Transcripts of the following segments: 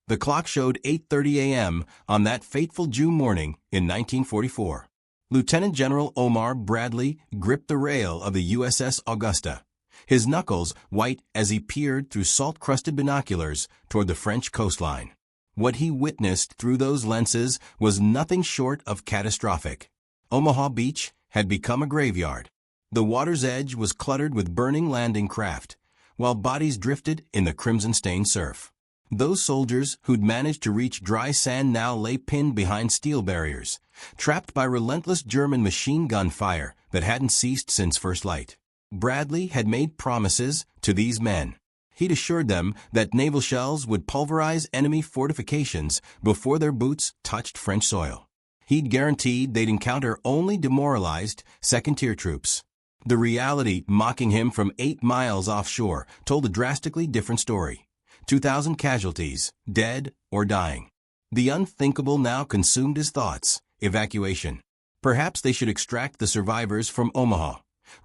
The clock showed 8:30 a.m. on that fateful June morning in 1944. Lieutenant General Omar Bradley gripped the rail of the USS Augusta, his knuckles white as he peered through salt-crusted binoculars toward the French coastline. What he witnessed through those lenses was nothing short of catastrophic. Omaha Beach had become a graveyard. The water's edge was cluttered with burning landing craft, while bodies drifted in the crimson-stained surf. Those soldiers who'd managed to reach dry sand now lay pinned behind steel barriers, trapped by relentless German machine gun fire that hadn't ceased since first light. Bradley had made promises to these men. He'd assured them that naval shells would pulverize enemy fortifications before their boots touched French soil. He'd guaranteed they'd encounter only demoralized second-tier troops. The reality mocking him from 8 miles offshore told a drastically different story. 2,000 casualties, dead or dying. The unthinkable now consumed his thoughts. Evacuation. Perhaps they should extract the survivors from Omaha,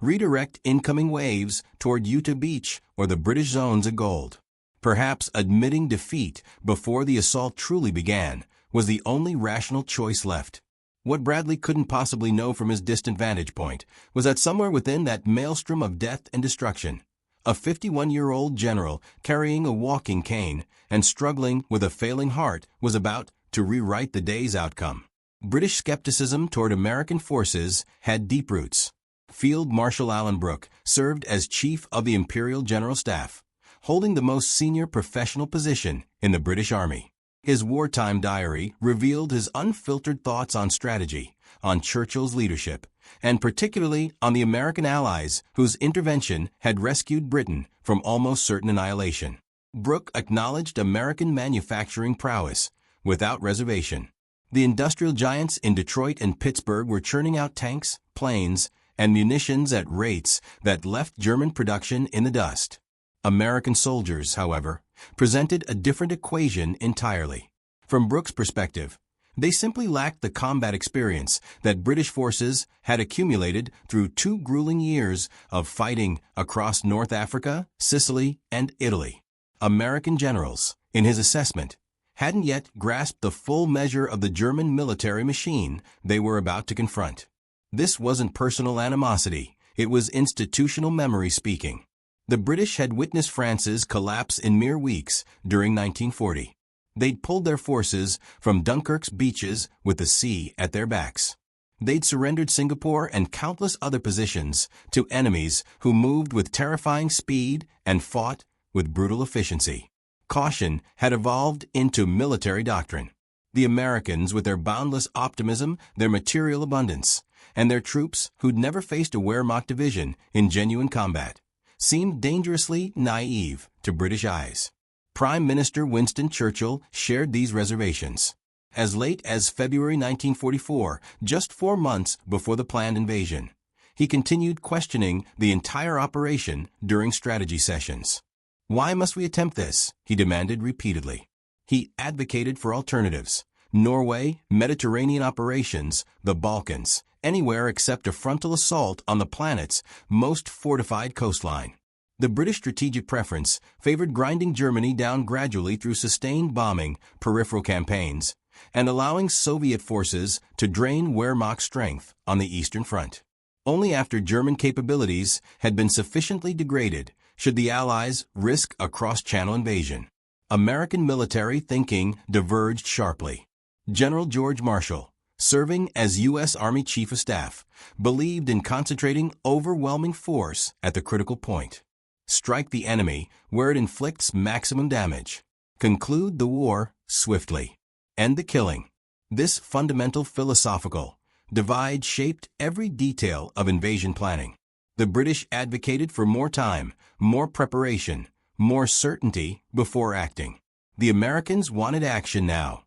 redirect incoming waves toward Utah Beach or the British zones of Gold. Perhaps admitting defeat before the assault truly began was the only rational choice left. What Bradley couldn't possibly know from his distant vantage point was that somewhere within that maelstrom of death and destruction, a 51-year-old general carrying a walking cane and struggling with a failing heart was about to rewrite the day's outcome. British skepticism toward American forces had deep roots. Field Marshal Alan Brooke served as chief of the Imperial General Staff, holding the most senior professional position in the British Army. His wartime diary revealed his unfiltered thoughts on strategy, on Churchill's leadership, and particularly on the American allies whose intervention had rescued Britain from almost certain annihilation. Brooke acknowledged American manufacturing prowess without reservation. The industrial giants in Detroit and Pittsburgh were churning out tanks, planes, and munitions at rates that left German production in the dust. American soldiers, however, presented a different equation entirely. From Brooke's perspective, they simply lacked the combat experience that British forces had accumulated through 2 grueling years of fighting across North Africa, Sicily, and Italy. American generals, in his assessment, hadn't yet grasped the full measure of the German military machine they were about to confront. This wasn't personal animosity, it was institutional memory speaking. The British had witnessed France's collapse in mere weeks during 1940. They'd pulled their forces from Dunkirk's beaches with the sea at their backs. They'd surrendered Singapore and countless other positions to enemies who moved with terrifying speed and fought with brutal efficiency. Caution had evolved into military doctrine. The Americans, with their boundless optimism, their material abundance, and their troops who'd never faced a Wehrmacht division in genuine combat, seemed dangerously naive to British eyes. Prime Minister Winston Churchill shared these reservations. As late as February 1944, just 4 months before the planned invasion, he continued questioning the entire operation during strategy sessions. "Why must we attempt this?" he demanded repeatedly. He advocated for alternatives. Norway, Mediterranean operations, the Balkans, anywhere except a frontal assault on the planet's most fortified coastline. The British strategic preference favored grinding Germany down gradually through sustained bombing, peripheral campaigns, and allowing Soviet forces to drain Wehrmacht's strength on the Eastern Front. Only after German capabilities had been sufficiently degraded should the Allies risk a cross-channel invasion. American military thinking diverged sharply. General George Marshall, serving as U.S. Army Chief of Staff, believed in concentrating overwhelming force at the critical point. Strike the enemy where it inflicts maximum damage. Conclude the war swiftly. End the killing. This fundamental philosophical divide shaped every detail of invasion planning. The British advocated for more time, more preparation, more certainty before acting. The Americans wanted action now.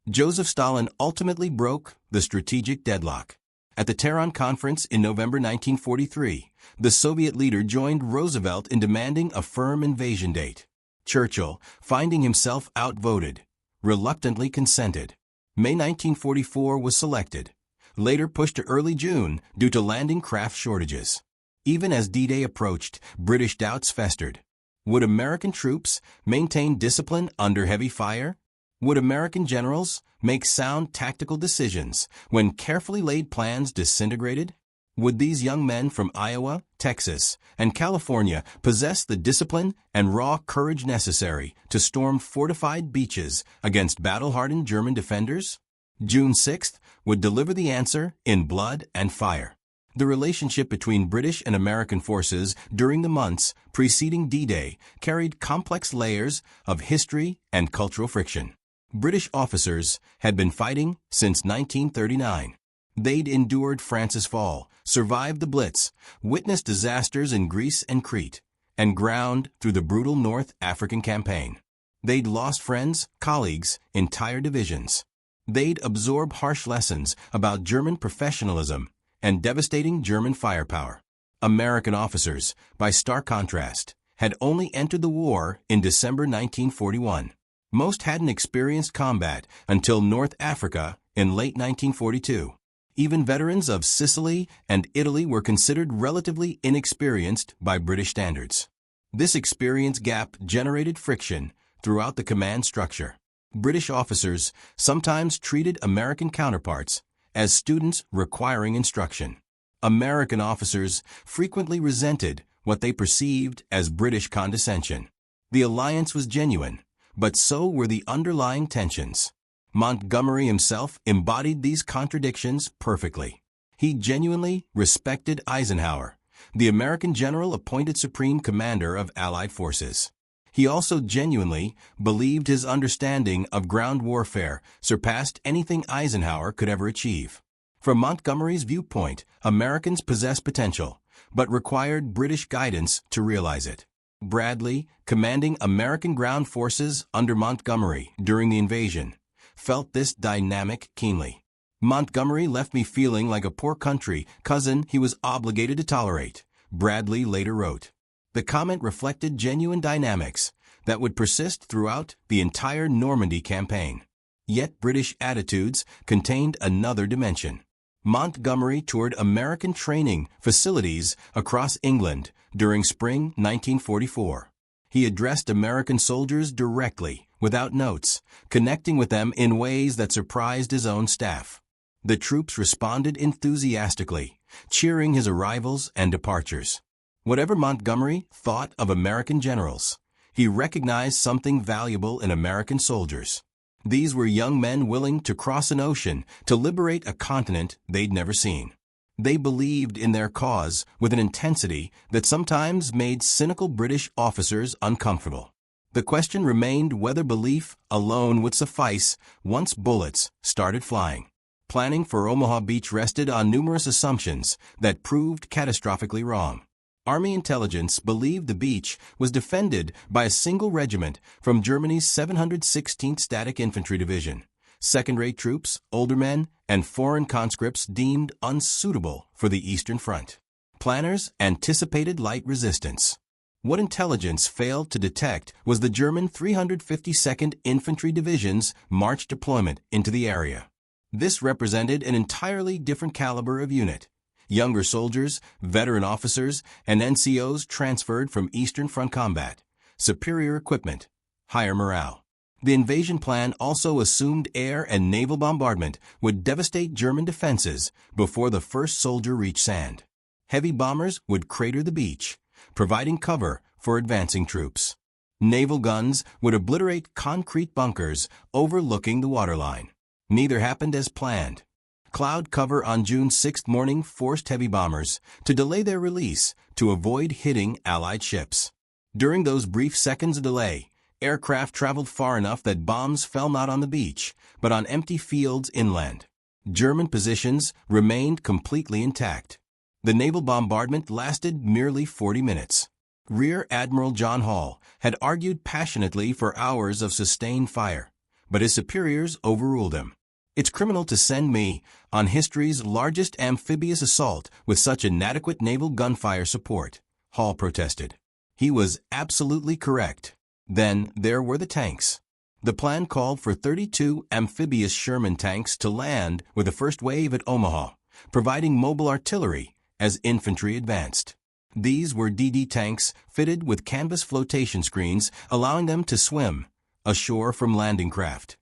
Joseph Stalin ultimately broke the strategic deadlock. At the Tehran Conference in November 1943, the Soviet leader joined Roosevelt in demanding a firm invasion date. Churchill, finding himself outvoted, reluctantly consented. May 1944 was selected, later pushed to early June due to landing craft shortages. Even as D-Day approached, British doubts festered. Would American troops maintain discipline under heavy fire? Would American generals make sound tactical decisions when carefully laid plans disintegrated? Would these young men from Iowa, Texas, and California possess the discipline and raw courage necessary to storm fortified beaches against battle-hardened German defenders? June 6th would deliver the answer in blood and fire. The relationship between British and American forces during the months preceding D-Day carried complex layers of history and cultural friction. British officers had been fighting since 1939. They'd endured France's fall, survived the Blitz, witnessed disasters in Greece and Crete, and ground through the brutal North African campaign. They'd lost friends, colleagues, entire divisions. They'd absorb harsh lessons about German professionalism and devastating German firepower. American officers, by stark contrast, had only entered the war in December 1941. Most hadn't experienced combat until North Africa in late 1942. Even veterans of Sicily and Italy were considered relatively inexperienced by British standards. This experience gap generated friction throughout the command structure. British officers sometimes treated American counterparts as students requiring instruction. American officers frequently resented what they perceived as British condescension. The alliance was genuine, but so were the underlying tensions. Montgomery himself embodied these contradictions perfectly. He genuinely respected Eisenhower, the American general appointed supreme commander of Allied forces. He also genuinely believed his understanding of ground warfare surpassed anything Eisenhower could ever achieve. From Montgomery's viewpoint, Americans possessed potential, but required British guidance to realize it. Bradley, commanding American ground forces under Montgomery during the invasion, felt this dynamic keenly. Montgomery left me feeling like a poor country cousin he was obligated to tolerate, Bradley later wrote. The comment reflected genuine dynamics that would persist throughout the entire Normandy campaign. Yet British attitudes contained another dimension. Montgomery toured American training facilities across England during spring 1944. He addressed American soldiers directly, without notes, connecting with them in ways that surprised his own staff. The troops responded enthusiastically, cheering his arrivals and departures. Whatever Montgomery thought of American generals, he recognized something valuable in American soldiers. These were young men willing to cross an ocean to liberate a continent they'd never seen. They believed in their cause with an intensity that sometimes made cynical British officers uncomfortable. The question remained whether belief alone would suffice once bullets started flying. Planning for Omaha Beach rested on numerous assumptions that proved catastrophically wrong. Army intelligence believed the beach was defended by a single regiment from Germany's 716th Static Infantry Division. Second-rate troops, older men, and foreign conscripts deemed unsuitable for the Eastern Front. Planners anticipated light resistance. What intelligence failed to detect was the German 352nd Infantry Division's March deployment into the area. This represented an entirely different caliber of unit. Younger soldiers, veteran officers, and NCOs transferred from Eastern Front combat. Superior equipment, higher morale. The invasion plan also assumed air and naval bombardment would devastate German defenses before the first soldier reached sand. Heavy bombers would crater the beach, providing cover for advancing troops. Naval guns would obliterate concrete bunkers overlooking the waterline. Neither happened as planned. Cloud cover on June 6 morning forced heavy bombers to delay their release to avoid hitting Allied ships. During those brief seconds of delay, aircraft traveled far enough that bombs fell not on the beach, but on empty fields inland. German positions remained completely intact. The naval bombardment lasted merely 40 minutes. Rear Admiral John Hall had argued passionately for hours of sustained fire, but his superiors overruled him. It's criminal to send me on history's largest amphibious assault with such inadequate naval gunfire support, Hall protested. He was absolutely correct. Then there were the tanks. The plan called for 32 amphibious Sherman tanks to land with the first wave at Omaha, providing mobile artillery as infantry advanced. These were DD tanks fitted with canvas flotation screens, allowing them to swim ashore from landing craft.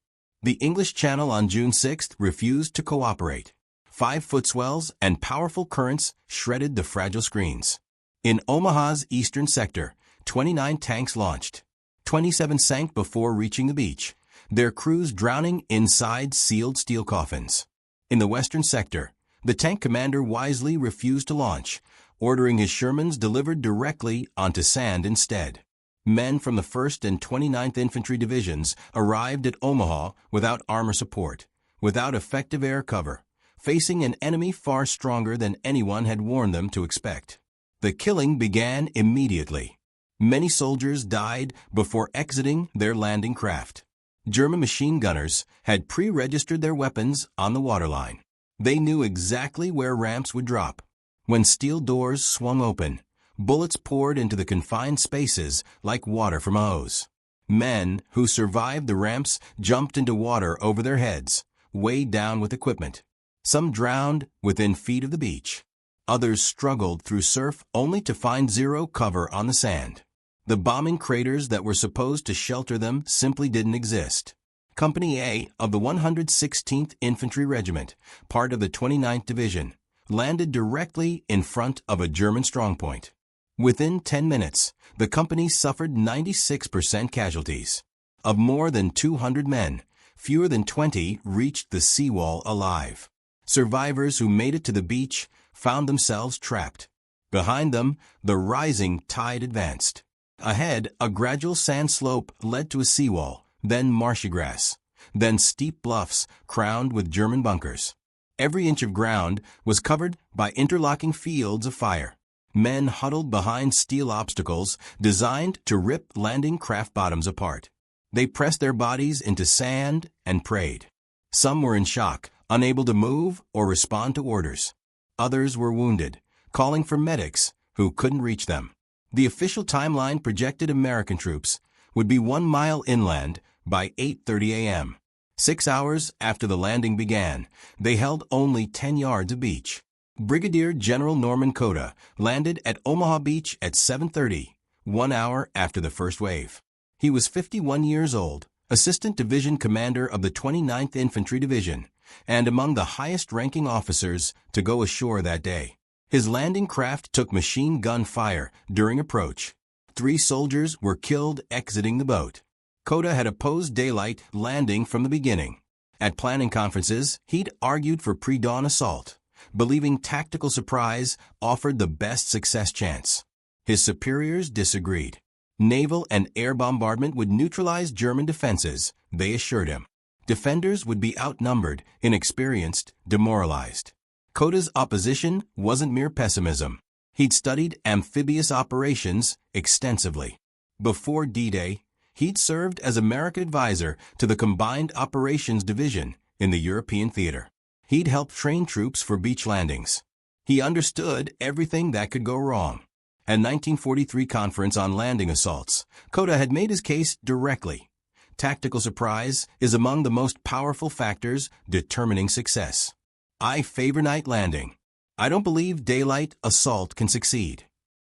The English Channel on June 6 refused to cooperate. 5-foot swells and powerful currents shredded the fragile screens. In Omaha's eastern sector, 29 tanks launched. 27 sank before reaching the beach, their crews drowning inside sealed steel coffins. In the western sector, the tank commander wisely refused to launch, ordering his Shermans delivered directly onto sand instead. Men from the 1st and 29th Infantry Divisions arrived at Omaha without armor support, without effective air cover, facing an enemy far stronger than anyone had warned them to expect. The killing began immediately. Many soldiers died before exiting their landing craft. German machine gunners had pre-registered their weapons on the waterline. They knew exactly where ramps would drop. When steel doors swung open, bullets poured into the confined spaces like water from a hose. Men who survived the ramps jumped into water over their heads, weighed down with equipment. Some drowned within feet of the beach. Others struggled through surf only to find zero cover on the sand. The bombing craters that were supposed to shelter them simply didn't exist. Company A of the 116th Infantry Regiment, part of the 29th Division, landed directly in front of a German strongpoint. Within 10 minutes, the company suffered 96% casualties. Of more than 200 men, fewer than 20 reached the seawall alive. Survivors who made it to the beach found themselves trapped. Behind them, the rising tide advanced. Ahead, a gradual sand slope led to a seawall, then marshy grass, then steep bluffs crowned with German bunkers. Every inch of ground was covered by interlocking fields of fire. Men huddled behind steel obstacles designed to rip landing craft bottoms apart. They pressed their bodies into sand and prayed. Some were in shock, unable to move or respond to orders. Others were wounded, calling for medics who couldn't reach them. The official timeline projected American troops would be 1 mile inland by 8:30 a.m. 6 hours after the landing began, they held only 10 yards of beach. Brigadier General Norman Cota landed at Omaha Beach at 7:30, 1 hour after the first wave. He was 51 years old, Assistant Division Commander of the 29th Infantry Division, and among the highest-ranking officers to go ashore that day. His landing craft took machine gun fire during approach. 3 soldiers were killed exiting the boat. Cota had opposed daylight landing from the beginning. At planning conferences, he'd argued for pre-dawn assault, believing tactical surprise offered the best success chance. His superiors disagreed. Naval and air bombardment would neutralize German defenses, they assured him. Defenders would be outnumbered, inexperienced, demoralized. Cota's opposition wasn't mere pessimism. He'd studied amphibious operations extensively. Before D-Day, he'd served as American advisor to the Combined Operations Division in the European theater. He'd helped train troops for beach landings. He understood everything that could go wrong. At 1943 Conference on Landing Assaults, Cota had made his case directly. Tactical surprise is among the most powerful factors determining success. I favor night landing. I don't believe daylight assault can succeed.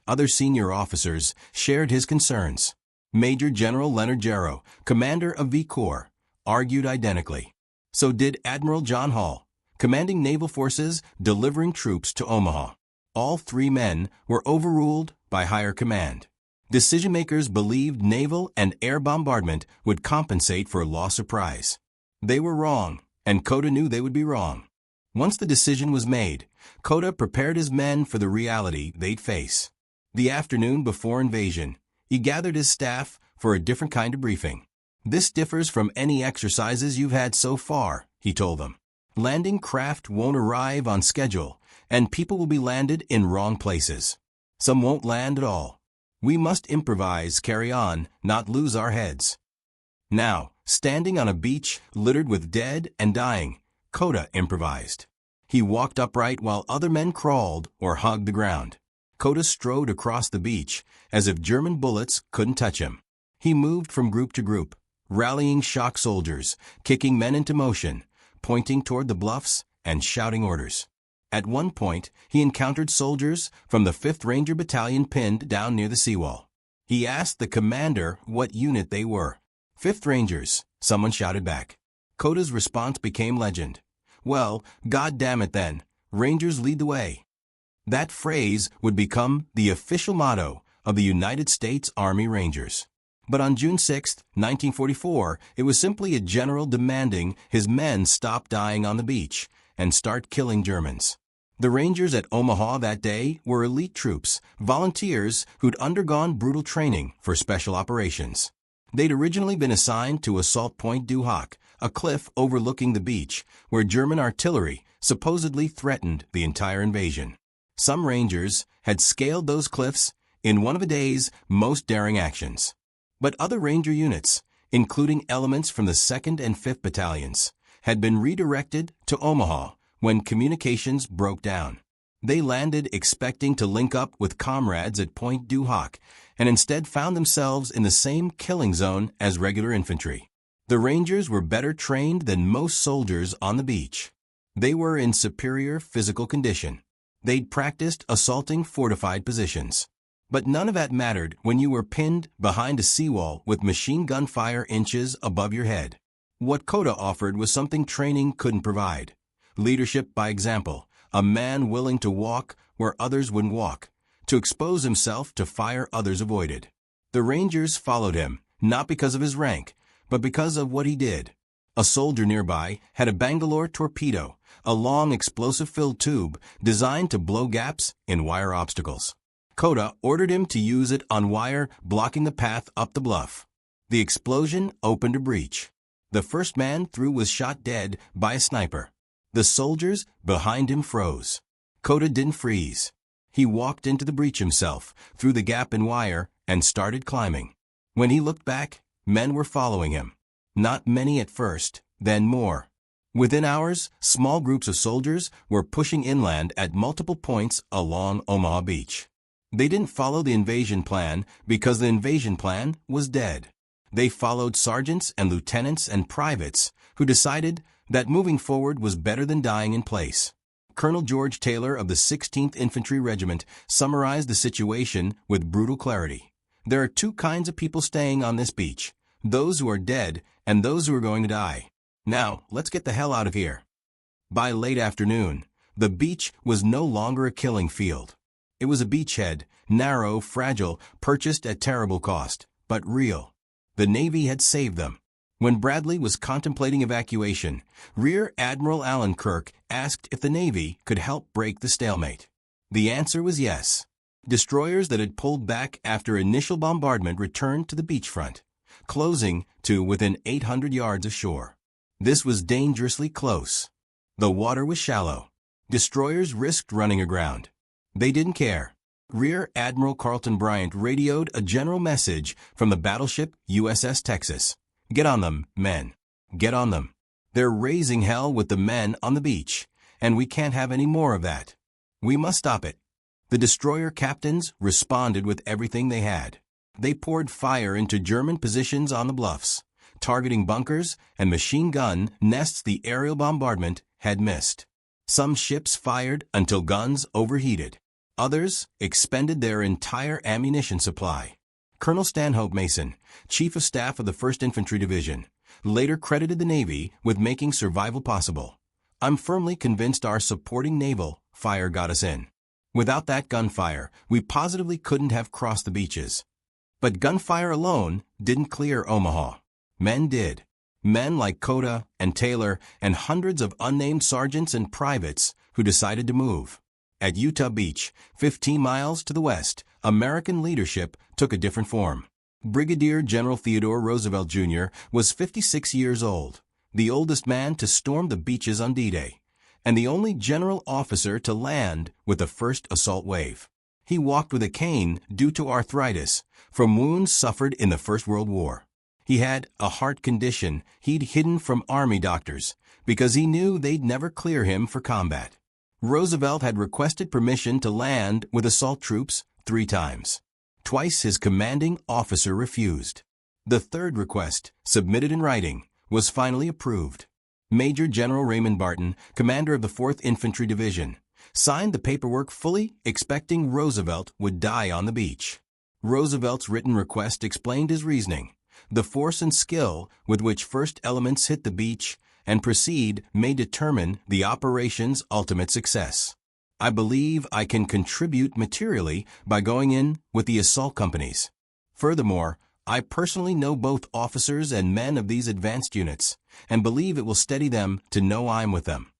Other senior officers shared his concerns. Major General Leonard Jarrow, commander of V Corps, argued identically. So did Admiral John Hall, commanding naval forces delivering troops to Omaha. All 3 men were overruled by higher command. Decision-makers believed naval and air bombardment would compensate for loss of prize. They were wrong, and Cota knew they would be wrong. Once the decision was made, Cota prepared his men for the reality they'd face. The afternoon before invasion, he gathered his staff for a different kind of briefing. This differs from any exercises you've had so far, he told them. Landing craft won't arrive on schedule, and people will be landed in wrong places. Some won't land at all. We must improvise, carry on, not lose our heads. Now, standing on a beach littered with dead and dying, Cota improvised. He walked upright while other men crawled or hugged the ground. Cota strode across the beach as if German bullets couldn't touch him. He moved from group to group, rallying shock soldiers, kicking men into motion, pointing toward the bluffs and shouting orders. At one point, he encountered soldiers from the 5th Ranger Battalion pinned down near the seawall. He asked the commander what unit they were. 5th Rangers, someone shouted back. Cota's response became legend. "Well, God damn it then, Rangers lead the way." That phrase would become the official motto of the United States Army Rangers. But on June 6, 1944, it was simply a general demanding his men stop dying on the beach and start killing Germans. The Rangers at Omaha that day were elite troops, volunteers who'd undergone brutal training for special operations. They'd originally been assigned to Assault Point du Hoc, a cliff overlooking the beach, where German artillery supposedly threatened the entire invasion. Some Rangers had scaled those cliffs in one of a day's most daring actions. But other Ranger units, including elements from the 2nd and 5th Battalions, had been redirected to Omaha when communications broke down. They landed expecting to link up with comrades at Point du Hoc and instead found themselves in the same killing zone as regular infantry. The Rangers were better trained than most soldiers on the beach. They were in superior physical condition. They'd practiced assaulting fortified positions. But none of that mattered when you were pinned behind a seawall with machine gun fire inches above your head. What Cota offered was something training couldn't provide. Leadership by example, a man willing to walk where others wouldn't walk, to expose himself to fire others avoided. The Rangers followed him, not because of his rank, but because of what he did. A soldier nearby had a Bangalore torpedo, a long explosive-filled tube designed to blow gaps in wire obstacles. Cota ordered him to use it on wire blocking the path up the bluff. The explosion opened a breach. The first man through was shot dead by a sniper. The soldiers behind him froze. Cota didn't freeze. He walked into the breach himself, through the gap in wire, and started climbing. When he looked back, men were following him. Not many at first, then more. Within hours, small groups of soldiers were pushing inland at multiple points along Omaha Beach. They didn't follow the invasion plan because the invasion plan was dead. They followed sergeants and lieutenants and privates who decided that moving forward was better than dying in place. Colonel George Taylor of the 16th Infantry Regiment summarized the situation with brutal clarity. There are two kinds of people staying on this beach, those who are dead and those who are going to die. Now, let's get the hell out of here. By late afternoon, the beach was no longer a killing field. It was a beachhead, narrow, fragile, purchased at terrible cost, but real. The Navy had saved them. When Bradley was contemplating evacuation, Rear Admiral Alan Kirk asked if the Navy could help break the stalemate. The answer was yes. Destroyers that had pulled back after initial bombardment returned to the beachfront, closing to within 800 yards of shore. This was dangerously close. The water was shallow. Destroyers risked running aground. They didn't care. Rear Admiral Carlton Bryant radioed a general message from the battleship USS Texas. "Get on them, men. Get on them. They're raising hell with the men on the beach, and we can't have any more of that. We must stop it." The destroyer captains responded with everything they had. They poured fire into German positions on the bluffs, targeting bunkers and machine gun nests the aerial bombardment had missed. Some ships fired until guns overheated. Others expended their entire ammunition supply. Colonel Stanhope Mason, Chief of Staff of the 1st Infantry Division, later credited the Navy with making survival possible. "I'm firmly convinced our supporting naval fire got us in. Without that gunfire, we positively couldn't have crossed the beaches." But gunfire alone didn't clear Omaha. Men did. Men like Cota and Taylor and hundreds of unnamed sergeants and privates who decided to move. At Utah Beach, 15 miles to the west, American leadership took a different form. Brigadier General Theodore Roosevelt Jr. was 56 years old, the oldest man to storm the beaches on D-Day, and the only general officer to land with the first assault wave. He walked with a cane due to arthritis from wounds suffered in the First World War. He had a heart condition he'd hidden from Army doctors because he knew they'd never clear him for combat. Roosevelt had requested permission to land with assault troops 3 times. Twice his commanding officer refused. The third request, submitted in writing, was finally approved. Major General Raymond Barton, commander of the 4th Infantry Division, signed the paperwork fully expecting Roosevelt would die on the beach. Roosevelt's written request explained his reasoning. The force and skill with which first elements hit the beach and proceed may determine the operation's ultimate success. I believe I can contribute materially by going in with the assault companies. Furthermore, I personally know both officers and men of these advanced units, and believe it will steady them to know I'm with them.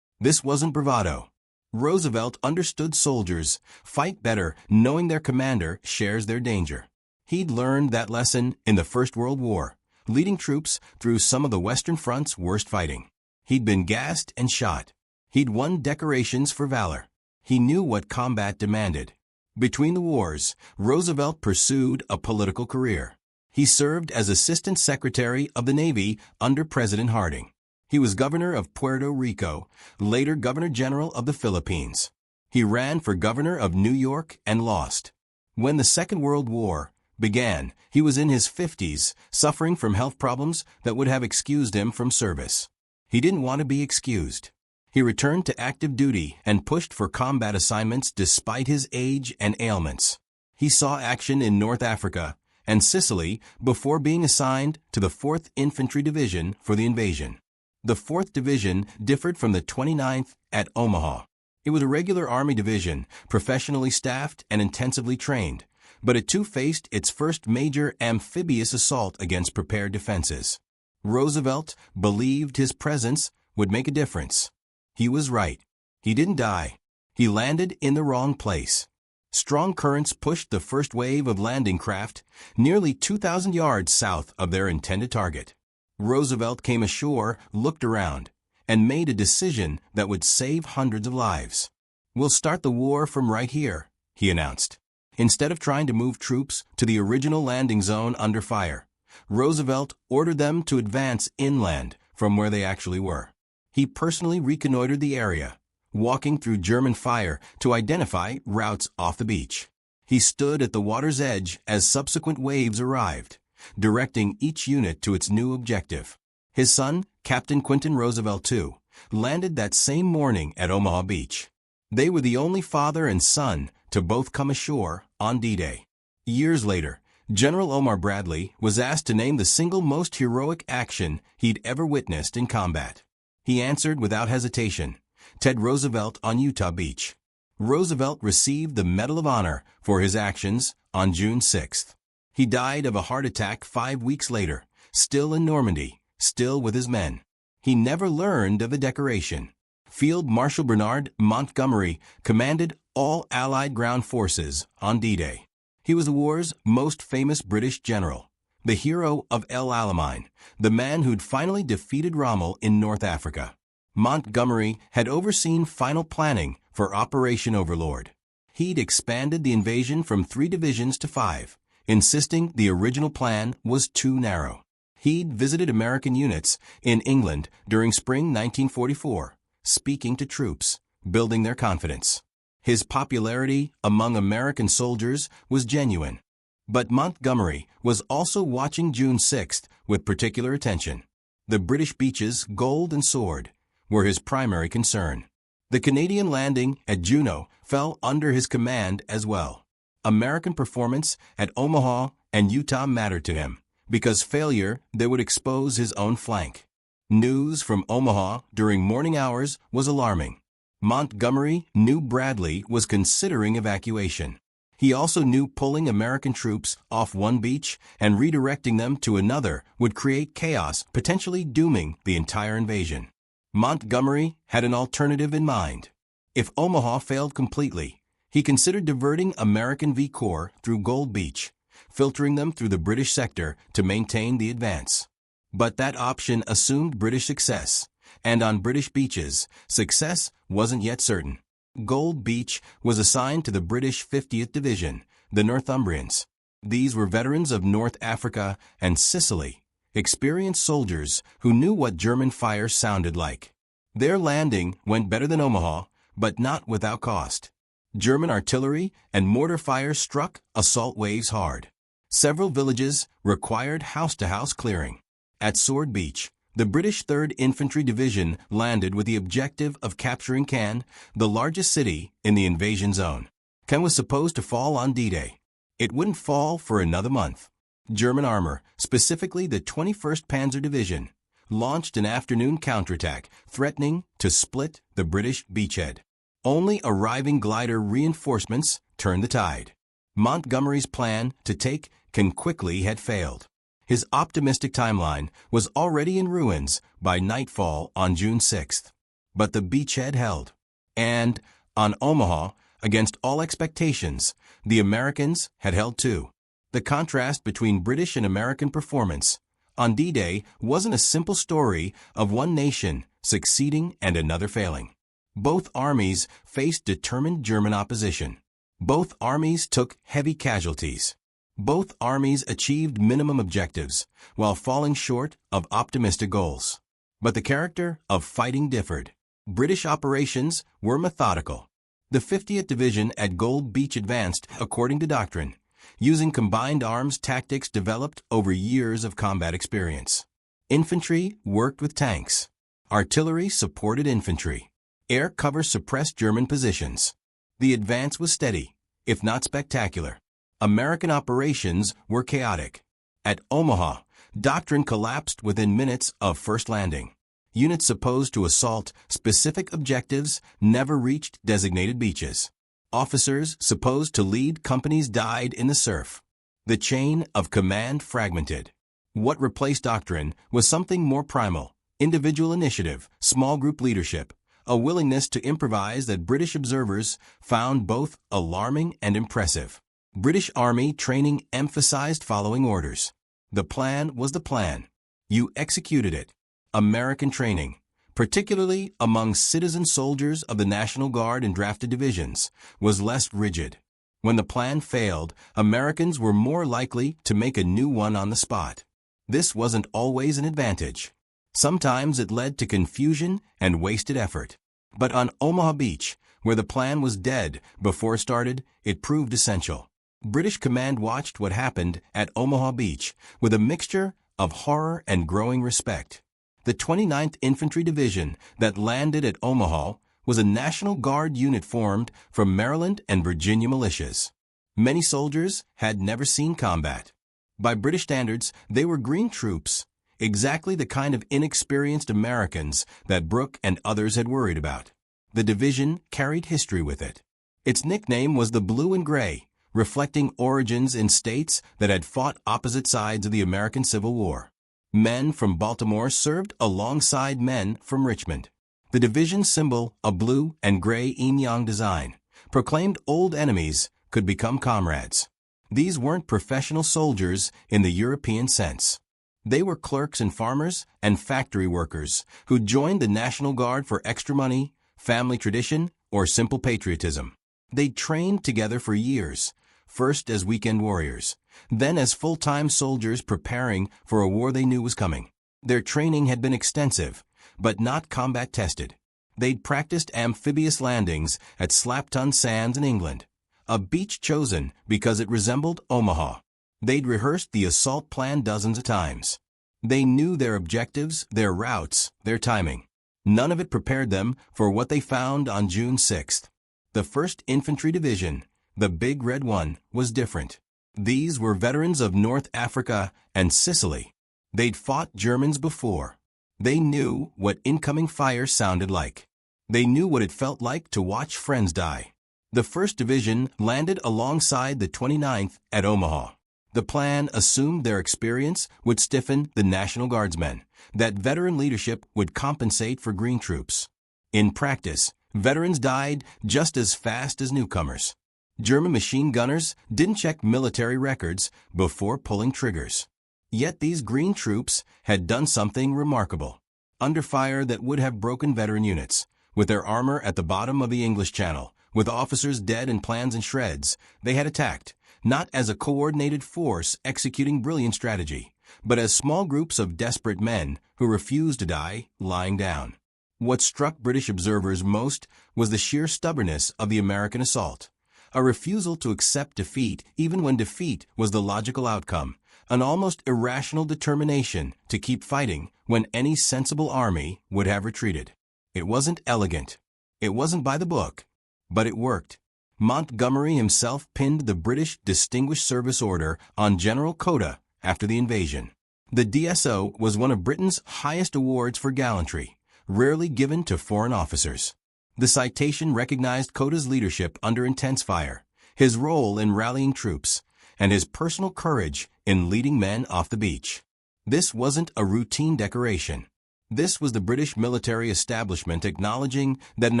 This wasn't bravado. Roosevelt understood soldiers fight better knowing their commander shares their danger. He'd learned that lesson in the First World War, leading troops through some of the Western Front's worst fighting. He'd been gassed and shot. He'd won decorations for valor. He knew what combat demanded. Between the wars, Roosevelt pursued a political career. He served as Assistant Secretary of the Navy under President Harding. He was governor of Puerto Rico, later Governor General of the Philippines. He ran for governor of New York and lost. When the Second World War began, he was in his 50s, suffering from health problems that would have excused him from service. He didn't want to be excused. He returned to active duty and pushed for combat assignments despite his age and ailments. He saw action in North Africa and Sicily before being assigned to the 4th Infantry Division for the invasion. The 4th Division differed from the 29th at Omaha. It was a regular Army division, professionally staffed and intensively trained, but it too faced its first major amphibious assault against prepared defenses. Roosevelt believed his presence would make a difference. He was right. He didn't die. He landed in the wrong place. Strong currents pushed the first wave of landing craft nearly 2,000 yards south of their intended target. Roosevelt came ashore, looked around, and made a decision that would save hundreds of lives. "We'll start the war from right here," he announced. Instead of trying to move troops to the original landing zone under fire, Roosevelt ordered them to advance inland from where they actually were. He personally reconnoitered the area, walking through German fire to identify routes off the beach. He stood at the water's edge as subsequent waves arrived, directing each unit to its new objective. His son, Captain Quinton Roosevelt II, landed that same morning at Omaha Beach. They were the only father and son to both come ashore on D-Day. Years later, General Omar Bradley was asked to name the single most heroic action he'd ever witnessed in combat. He answered without hesitation, Ted Roosevelt on Utah Beach. Roosevelt received the Medal of Honor for his actions on June 6th. He died of a heart attack 5 weeks later, still in Normandy, still with his men. He never learned of the decoration. Field Marshal Bernard Montgomery commanded all Allied ground forces on D-Day. He was the war's most famous British general, the hero of El Alamein, the man who'd finally defeated Rommel in North Africa. Montgomery had overseen final planning for Operation Overlord. He'd expanded the invasion from 3 divisions to 5, insisting the original plan was too narrow. He'd visited American units in England during spring 1944, speaking to troops, building their confidence. His popularity among American soldiers was genuine. But Montgomery was also watching June 6th with particular attention. The British beaches, Gold and Sword, were his primary concern. The Canadian landing at Juneau fell under his command as well. American performance at Omaha and Utah mattered to him, because failure there would expose his own flank. News from Omaha during morning hours was alarming. Montgomery knew Bradley was considering evacuation. He also knew pulling American troops off one beach and redirecting them to another would create chaos, potentially dooming the entire invasion. Montgomery had an alternative in mind. If Omaha failed completely, he considered diverting American V Corps through Gold Beach, filtering them through the British sector to maintain the advance. But that option assumed British success, and on British beaches, success wasn't yet certain. Gold Beach was assigned to the British 50th Division, the Northumbrians. These were veterans of North Africa and Sicily, experienced soldiers who knew what German fire sounded like. Their landing went better than Omaha, but not without cost. German artillery and mortar fire struck assault waves hard. Several villages required house-to-house clearing. At Sword Beach, the British 3rd Infantry Division landed with the objective of capturing Cannes, the largest city in the invasion zone. Cannes was supposed to fall on D-Day. It wouldn't fall for another month. German armor, specifically the 21st Panzer Division, launched an afternoon counterattack threatening to split the British beachhead. Only arriving glider reinforcements turned the tide. Montgomery's plan to take quickly had failed. His optimistic timeline was already in ruins by nightfall on June 6th. But the beachhead held. And, on Omaha, against all expectations, the Americans had held too. The contrast between British and American performance on D-Day wasn't a simple story of one nation succeeding and another failing. Both armies faced determined German opposition. Both armies took heavy casualties. Both armies achieved minimum objectives while falling short of optimistic goals. But the character of fighting differed. British operations were methodical. The 50th Division at Gold Beach advanced according to doctrine, using combined arms tactics developed over years of combat experience. Infantry worked with tanks. Artillery supported infantry. Air cover suppressed German positions. The advance was steady, if not spectacular. American operations were chaotic. At Omaha, doctrine collapsed within minutes of first landing. Units supposed to assault specific objectives never reached designated beaches. Officers supposed to lead companies died in the surf. The chain of command fragmented. What replaced doctrine was something more primal: individual initiative, small group leadership, a willingness to improvise that British observers found both alarming and impressive. British Army training emphasized following orders. The plan was the plan. You executed it. American training, particularly among citizen soldiers of the National Guard and drafted divisions, was less rigid. When the plan failed, Americans were more likely to make a new one on the spot. This wasn't always an advantage. Sometimes it led to confusion and wasted effort. But on Omaha Beach, where the plan was dead before it started, it proved essential. British command watched what happened at Omaha Beach with a mixture of horror and growing respect. The 29th Infantry Division that landed at Omaha was a National Guard unit formed from Maryland and Virginia militias. Many soldiers had never seen combat. By British standards, they were green troops, exactly the kind of inexperienced Americans that Brooke and others had worried about. The division carried history with it. Its nickname was the Blue and Gray, reflecting origins in states that had fought opposite sides of the American Civil War. Men from Baltimore served alongside men from Richmond. The division's symbol, a blue and gray yin-yang design, proclaimed old enemies could become comrades. These weren't professional soldiers in the European sense. They were clerks and farmers and factory workers who joined the National Guard for extra money, family tradition, or simple patriotism. They'd trained together for years, first as weekend warriors, then as full-time soldiers preparing for a war they knew was coming. Their training had been extensive, but not combat-tested. They'd practiced amphibious landings at Slapton Sands in England, a beach chosen because it resembled Omaha. They'd rehearsed the assault plan dozens of times. They knew their objectives, their routes, their timing. None of it prepared them for what they found on June 6th. The 1st Infantry Division, the Big Red One, was different. These were veterans of North Africa and Sicily. They'd fought Germans before. They knew what incoming fire sounded like. They knew what it felt like to watch friends die. The 1st Division landed alongside the 29th at Omaha. The plan assumed their experience would stiffen the National Guardsmen, that veteran leadership would compensate for green troops. In practice, veterans died just as fast as newcomers. German machine gunners didn't check military records before pulling triggers. Yet these green troops had done something remarkable. Under fire that would have broken veteran units, with their armor at the bottom of the English Channel, with officers dead and plans in shreds, they had attacked, not as a coordinated force executing brilliant strategy, but as small groups of desperate men who refused to die lying down. What struck British observers most was the sheer stubbornness of the American assault. A refusal to accept defeat even when defeat was the logical outcome, an almost irrational determination to keep fighting when any sensible army would have retreated. It wasn't elegant. It wasn't by the book. But it worked. Montgomery himself pinned the British Distinguished Service Order on General Cota after the invasion. The DSO was one of Britain's highest awards for gallantry, rarely given to foreign officers. The citation recognized Cota's leadership under intense fire, his role in rallying troops, and his personal courage in leading men off the beach. This wasn't a routine decoration. This was the British military establishment acknowledging that an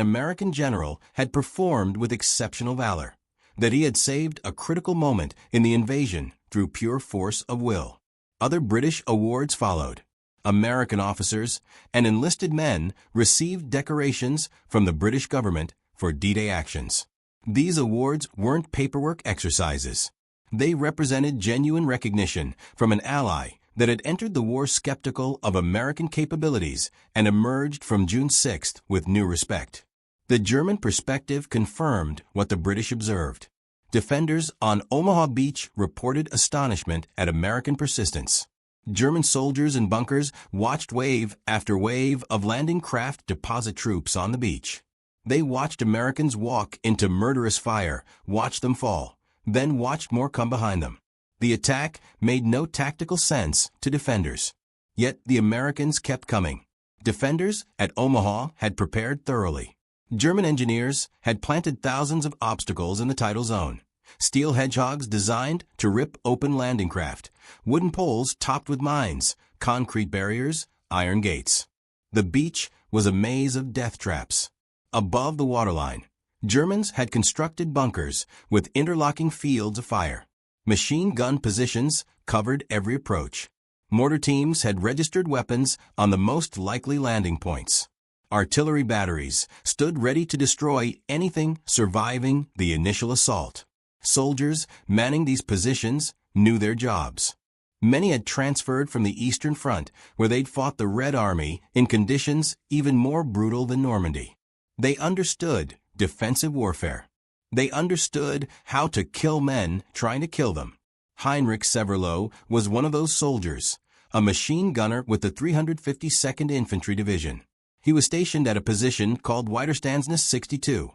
American general had performed with exceptional valor, that he had saved a critical moment in the invasion through pure force of will. Other British awards followed. American officers and enlisted men received decorations from the British government for D-Day actions. These awards weren't paperwork exercises. They represented genuine recognition from an ally that had entered the war skeptical of American capabilities and emerged from June 6th with new respect. The German perspective confirmed what the British observed. Defenders on Omaha Beach reported astonishment at American persistence. German soldiers in bunkers watched wave after wave of landing craft deposit troops on the beach. They watched Americans walk into murderous fire, watched them fall, then watched more come behind them. The attack made no tactical sense to defenders. Yet the Americans kept coming. Defenders at Omaha had prepared thoroughly. German engineers had planted thousands of obstacles in the tidal zone. Steel hedgehogs designed to rip open landing craft, wooden poles topped with mines, concrete barriers, iron gates. The beach was a maze of death traps. Above the waterline, Germans had constructed bunkers with interlocking fields of fire. Machine gun positions covered every approach. Mortar teams had registered weapons on the most likely landing points. Artillery batteries stood ready to destroy anything surviving the initial assault. Soldiers manning these positions knew their jobs. Many had transferred from the Eastern Front, where they'd fought the Red Army in conditions even more brutal than Normandy. They understood defensive warfare. They understood how to kill men trying to kill them. Heinrich Severloh was one of those soldiers, a machine gunner with the 352nd Infantry Division. He was stationed at a position called Widerstandsnest 62,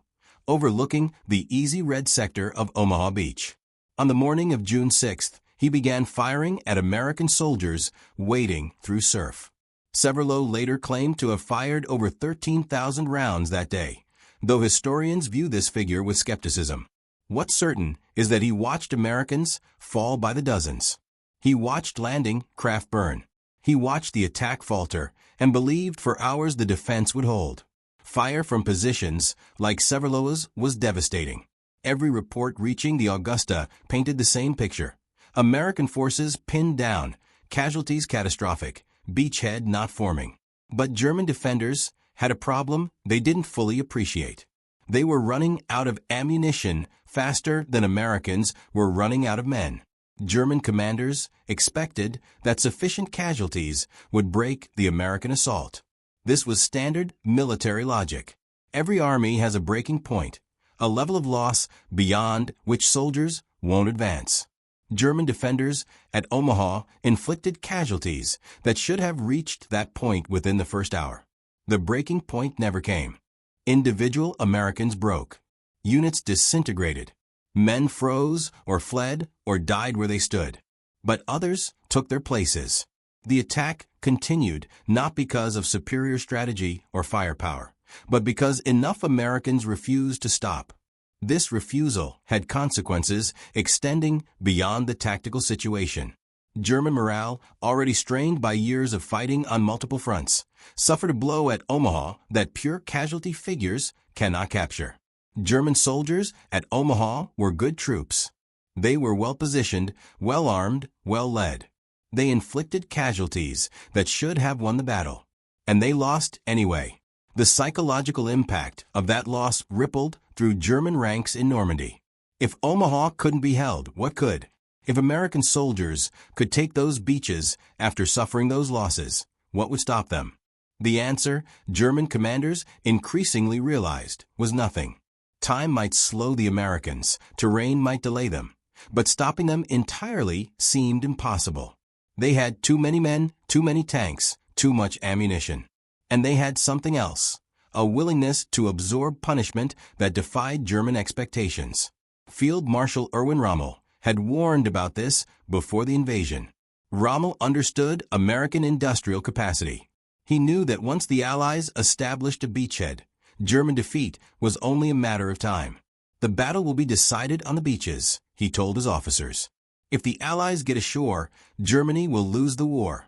overlooking the easy red sector of Omaha Beach. On the morning of June 6th, he began firing at American soldiers wading through surf. Severloh later claimed to have fired over 13,000 rounds that day, though historians view this figure with skepticism. What's certain is that he watched Americans fall by the dozens. He watched landing craft burn. He watched the attack falter and believed for hours the defense would hold. Fire from positions like Severloh's was devastating. Every report reaching the Augusta painted the same picture. American forces pinned down, casualties catastrophic, beachhead not forming. But German defenders had a problem they didn't fully appreciate. They were running out of ammunition faster than Americans were running out of men. German commanders expected that sufficient casualties would break the American assault. This was standard military logic. Every army has a breaking point, a level of loss beyond which soldiers won't advance. German defenders at Omaha inflicted casualties that should have reached that point within the first hour. The breaking point never came. Individual Americans broke. Units disintegrated. Men froze or fled or died where they stood. But others took their places. The attack continued not because of superior strategy or firepower, but because enough Americans refused to stop. This refusal had consequences extending beyond the tactical situation. German morale, already strained by years of fighting on multiple fronts, suffered a blow at Omaha that pure casualty figures cannot capture. German soldiers at Omaha were good troops. They were well-positioned, well-armed, well-led. They inflicted casualties that should have won the battle. And they lost anyway. The psychological impact of that loss rippled through German ranks in Normandy. If Omaha couldn't be held, what could? If American soldiers could take those beaches after suffering those losses, what would stop them? The answer, German commanders increasingly realized, was nothing. Time might slow the Americans, terrain might delay them, but stopping them entirely seemed impossible. They had too many men, too many tanks, too much ammunition. And they had something else, a willingness to absorb punishment that defied German expectations. Field Marshal Erwin Rommel had warned about this before the invasion. Rommel understood American industrial capacity. He knew that once the Allies established a beachhead, German defeat was only a matter of time. The battle will be decided on the beaches, he told his officers. If the Allies get ashore, Germany will lose the war.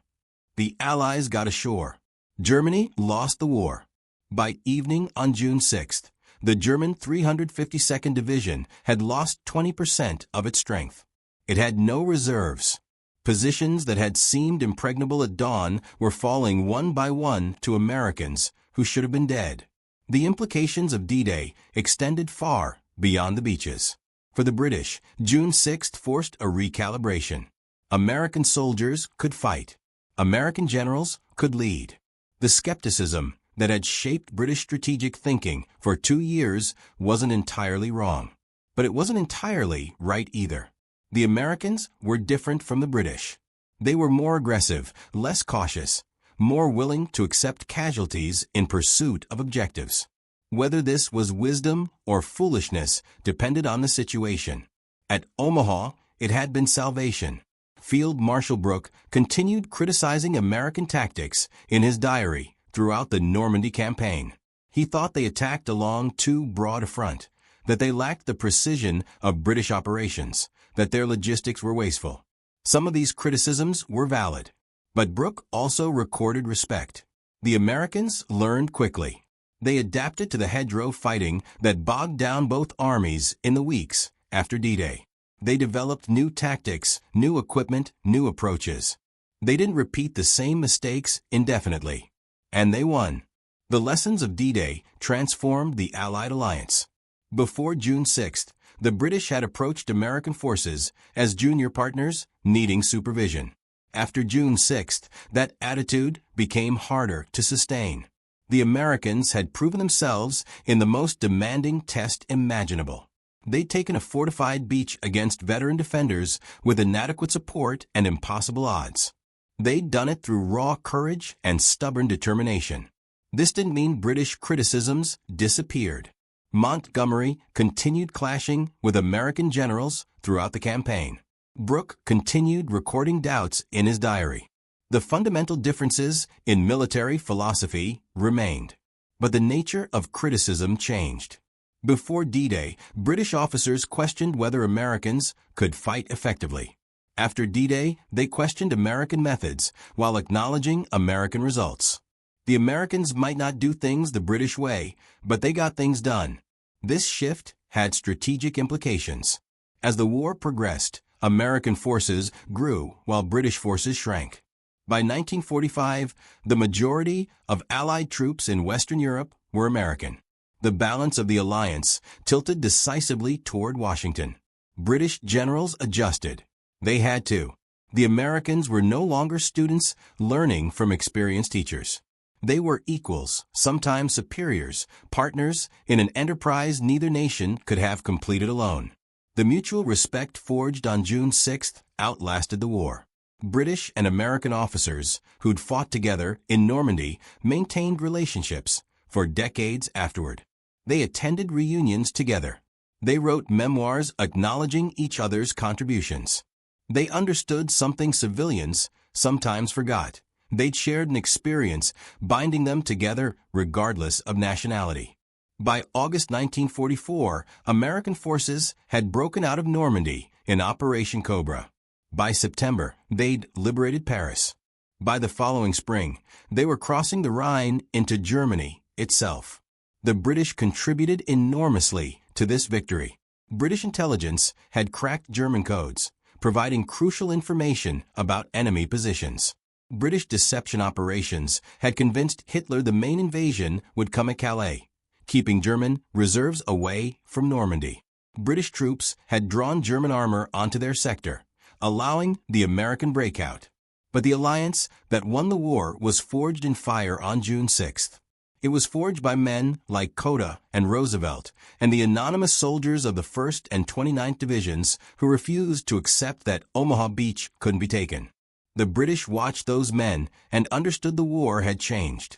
The Allies got ashore. Germany lost the war. By evening on June 6th, the German 352nd Division had lost 20% of its strength. It had no reserves. Positions that had seemed impregnable at dawn were falling one by one to Americans who should have been dead. The implications of D-Day extended far beyond the beaches. For the British, June 6th forced a recalibration. American soldiers could fight. American generals could lead. The skepticism that had shaped British strategic thinking for 2 years wasn't entirely wrong. But it wasn't entirely right either. The Americans were different from the British. They were more aggressive, less cautious, more willing to accept casualties in pursuit of objectives. Whether this was wisdom or foolishness depended on the situation. At Omaha, it had been salvation. Field Marshal Brooke continued criticizing American tactics in his diary throughout the Normandy campaign. He thought they attacked along too broad a front, that they lacked the precision of British operations, that their logistics were wasteful. Some of these criticisms were valid, but Brooke also recorded respect. The Americans learned quickly. They adapted to the hedgerow fighting that bogged down both armies in the weeks after D-Day. They developed new tactics, new equipment, new approaches. They didn't repeat the same mistakes indefinitely. And they won. The lessons of D-Day transformed the Allied alliance. Before June 6th, the British had approached American forces as junior partners needing supervision. After June 6th, that attitude became harder to sustain. The Americans had proven themselves in the most demanding test imaginable. They'd taken a fortified beach against veteran defenders with inadequate support and impossible odds. They'd done it through raw courage and stubborn determination. This didn't mean British criticisms disappeared. Montgomery continued clashing with American generals throughout the campaign. Brooke continued recording doubts in his diary. The fundamental differences in military philosophy remained, but the nature of criticism changed. Before D-Day, British officers questioned whether Americans could fight effectively. After D-Day, they questioned American methods while acknowledging American results. The Americans might not do things the British way, but they got things done. This shift had strategic implications. As the war progressed, American forces grew while British forces shrank. By 1945, the majority of Allied troops in Western Europe were American. The balance of the alliance tilted decisively toward Washington. British generals adjusted. They had to. The Americans were no longer students learning from experienced teachers. They were equals, sometimes superiors, partners in an enterprise neither nation could have completed alone. The mutual respect forged on June 6th outlasted the war. British and American officers who'd fought together in Normandy maintained relationships for decades afterward. They attended reunions together. They wrote memoirs acknowledging each other's contributions. They understood something civilians sometimes forgot. They'd shared an experience binding them together regardless of nationality. By August 1944, American forces had broken out of Normandy in Operation Cobra. By September, they'd liberated Paris. By the following spring, they were crossing the Rhine into Germany itself. The British contributed enormously to this victory. British intelligence had cracked German codes, providing crucial information about enemy positions. British deception operations had convinced Hitler the main invasion would come at Calais, keeping German reserves away from Normandy. British troops had drawn German armor onto their sector, allowing the American breakout. But the alliance that won the war was forged in fire on June 6th. It was forged by men like Cota and Roosevelt and the anonymous soldiers of the 1st and 29th Divisions who refused to accept that Omaha Beach couldn't be taken. The British watched those men and understood the war had changed.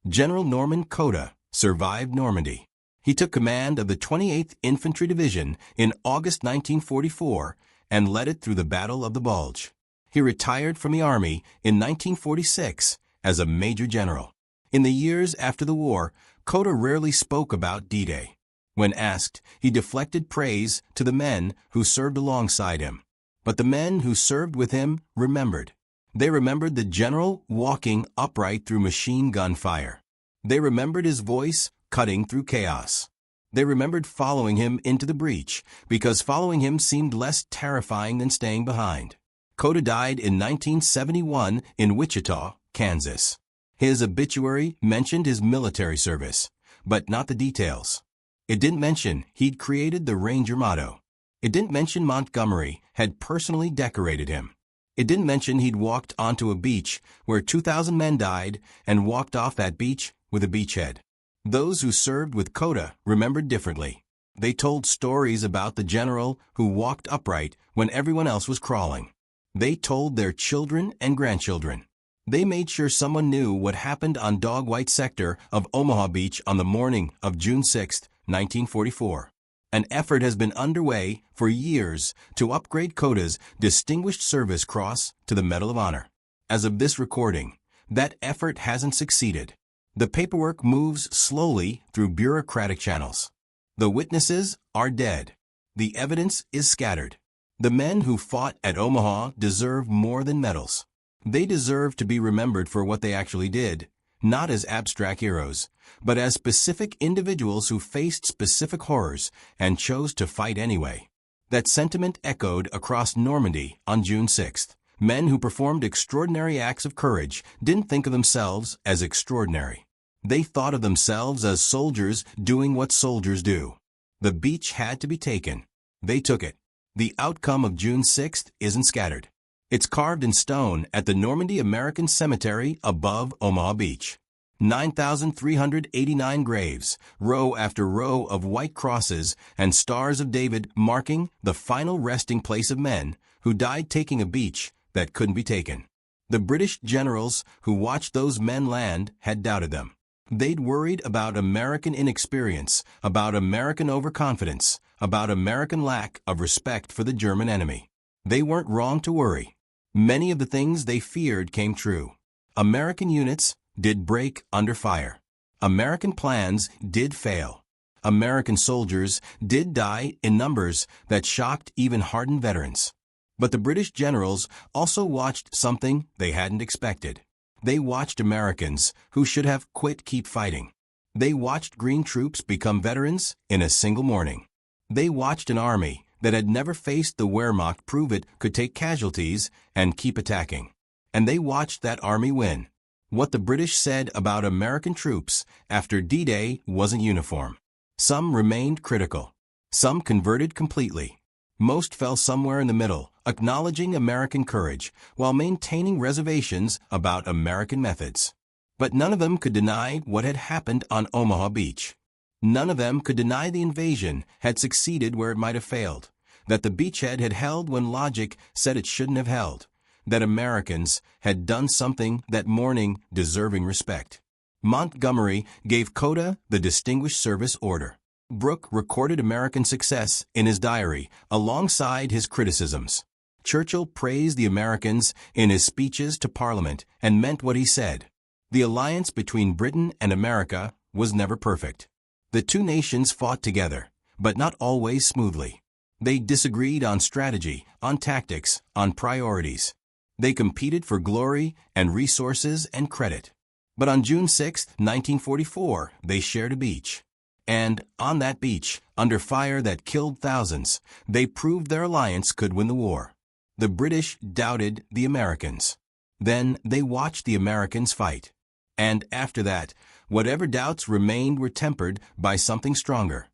General Norman Cota survived Normandy. He took command of the 28th Infantry Division in August 1944 and led it through the Battle of the Bulge. He retired from the Army in 1946 as a Major General. In the years after the war, Cota rarely spoke about D-Day. When asked, he deflected praise to the men who served alongside him. But the men who served with him remembered. They remembered the general walking upright through machine gun fire. They remembered his voice cutting through chaos. They remembered following him into the breach, because following him seemed less terrifying than staying behind. Cota died in 1971 in Wichita, Kansas. His obituary mentioned his military service, but not the details. It didn't mention he'd created the Ranger motto. It didn't mention Montgomery had personally decorated him. It didn't mention he'd walked onto a beach where 2,000 men died and walked off that beach with a beachhead. Those who served with Cota remembered differently. They told stories about the general who walked upright when everyone else was crawling. They told their children and grandchildren. They made sure someone knew what happened on Dog White sector of Omaha Beach on the morning of June 6, 1944. An effort has been underway for years to upgrade Cota's Distinguished Service Cross to the Medal of Honor. As of this recording, that effort hasn't succeeded. The paperwork moves slowly through bureaucratic channels. The witnesses are dead. The evidence is scattered. The men who fought at Omaha deserve more than medals. They deserve to be remembered for what they actually did, not as abstract heroes, but as specific individuals who faced specific horrors and chose to fight anyway. That sentiment echoed across Normandy on June 6th. Men who performed extraordinary acts of courage didn't think of themselves as extraordinary. They thought of themselves as soldiers doing what soldiers do. The beach had to be taken. They took it. The outcome of June 6th isn't scattered. It's carved in stone at the Normandy American Cemetery above Omaha Beach. 9,389 graves, row after row of white crosses and stars of David marking the final resting place of men who died taking a beach that couldn't be taken. The British generals who watched those men land had doubted them. They'd worried about American inexperience, about American overconfidence, about American lack of respect for the German enemy. They weren't wrong to worry. Many of the things they feared came true. American units did break under fire. American plans did fail. American soldiers did die in numbers that shocked even hardened veterans. But the British generals also watched something they hadn't expected. They watched Americans who should have quit keep fighting. They watched green troops become veterans in a single morning. They watched an army that had never faced the Wehrmacht prove it could take casualties and keep attacking. And they watched that army win. What the British said about American troops after D-Day wasn't uniform. Some remained critical. Some converted completely. Most fell somewhere in the middle, acknowledging American courage while maintaining reservations about American methods. But none of them could deny what had happened on Omaha Beach. None of them could deny the invasion had succeeded where it might have failed, that the beachhead had held when logic said it shouldn't have held, that Americans had done something that morning deserving respect. Montgomery gave Cota the Distinguished Service Order. Brooke recorded American success in his diary alongside his criticisms. Churchill praised the Americans in his speeches to Parliament and meant what he said. The alliance between Britain and America was never perfect. The two nations fought together, but not always smoothly. They disagreed on strategy, on tactics, on priorities. They competed for glory and resources and credit. But on June 6, 1944, they shared a beach. And on that beach, under fire that killed thousands, they proved their alliance could win the war. The British doubted the Americans. Then they watched the Americans fight. And after that, whatever doubts remained were tempered by something stronger: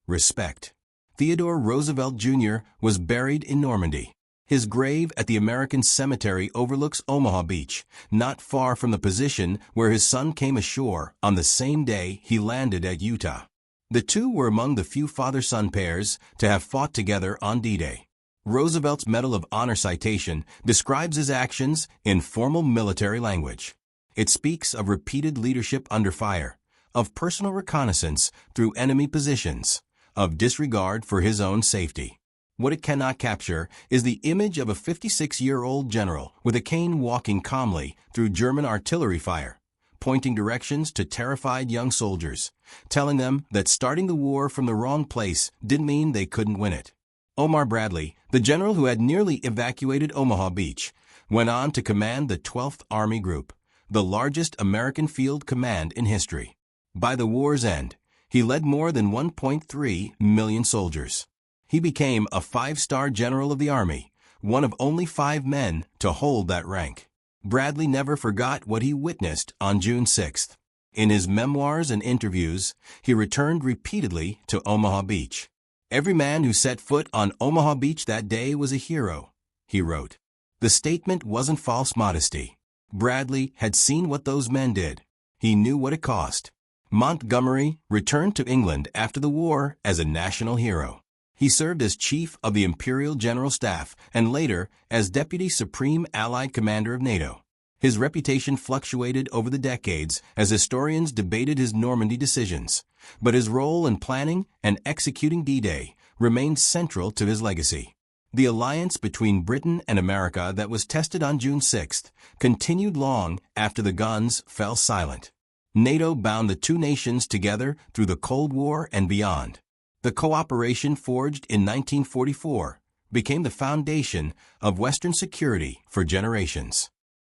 respect. Theodore Roosevelt Jr. was buried in Normandy. His grave at the American Cemetery overlooks Omaha Beach, not far from the position where his son came ashore on the same day he landed at Utah. The two were among the few father-son pairs to have fought together on D-Day. Roosevelt's Medal of Honor citation describes his actions in formal military language. It speaks of repeated leadership under fire, of personal reconnaissance through enemy positions, of disregard for his own safety. What it cannot capture is the image of a 56-year-old general with a cane walking calmly through German artillery fire, pointing directions to terrified young soldiers, telling them that starting the war from the wrong place didn't mean they couldn't win it. Omar Bradley, the general who had nearly evacuated Omaha Beach, went on to command the 12th Army Group, the largest American field command in history. By the war's end, he led more than 1.3 million soldiers. He became a 5-star general of the Army, one of only 5 men to hold that rank. Bradley never forgot what he witnessed on June 6th. In his memoirs and interviews, he returned repeatedly to Omaha Beach. "Every man who set foot on Omaha Beach that day was a hero," he wrote. The statement wasn't false modesty. Bradley had seen what those men did. He knew what it cost. Montgomery returned to England after the war as a national hero. He served as chief of the Imperial General Staff and later as Deputy Supreme Allied Commander of NATO. His reputation fluctuated over the decades as historians debated his Normandy decisions, but his role in planning and executing D-Day remained central to his legacy. The alliance between Britain and America that was tested on June 6th continued long after the guns fell silent. NATO bound the two nations together through the Cold War and beyond. The cooperation forged in 1944 became the foundation of Western security for generations.